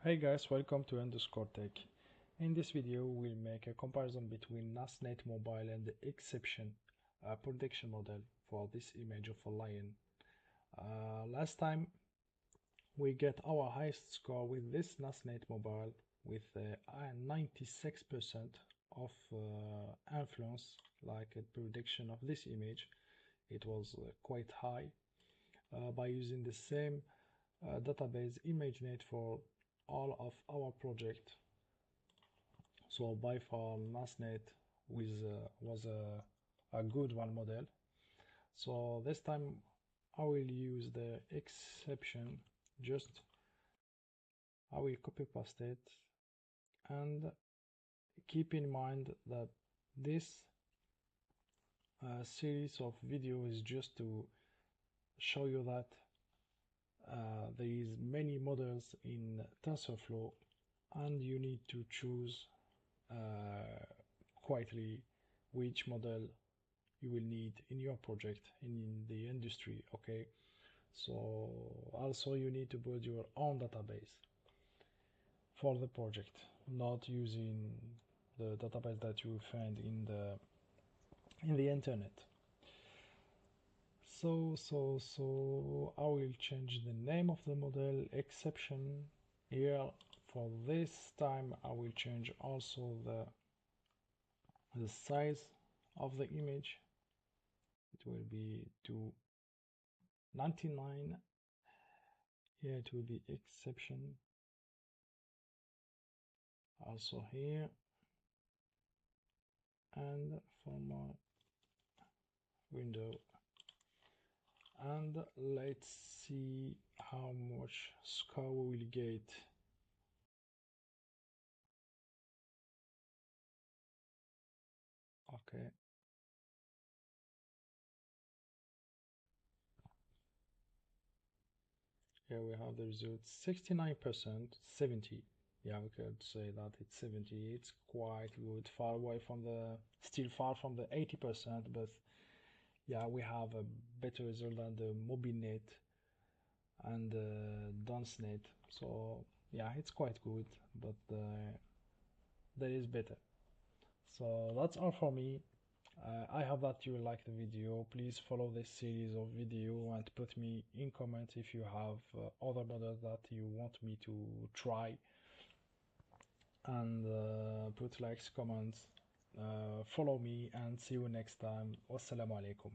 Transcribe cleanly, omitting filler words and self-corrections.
Hey guys, welcome to IndusCore Tech. In this video, we'll make a comparison between ImageNet Mobile and the Xception prediction model for this image of a lion. Last time, we get our highest score with this ImageNet Mobile with 96% of influence, like a prediction of this image. It was quite high by using the same database ImageNet for all of our project. So by far ImageNet was a good one model. So this time I will use the Xception. Just I will copy paste it, and keep in mind that this series of videos is just to show you that there is many models in TensorFlow, and you need to choose quietly which model you will need in your project in the industry. Okay, so also you need to build your own database for the project, not using the database that you find in the internet. So I will change the name of the model Xception here. For this time I will change also the size of the image. It will be to 99. Here it will be Xception. Also here, and for my window, and let's see how much score we will get. Okay, here we have the results. 69%, 70. Yeah, we could say that it's 70. It's quite good, far away from still far from the 80%, but yeah, we have a better result than the MobiNet and DanceNet. So yeah, it's quite good, but there is better. So that's all for me. I hope that you like the video. Please follow this series of video and put me in comments if you have other models that you want me to try, and put likes, comments, follow me, and see you next time. Wassalamu alaikum.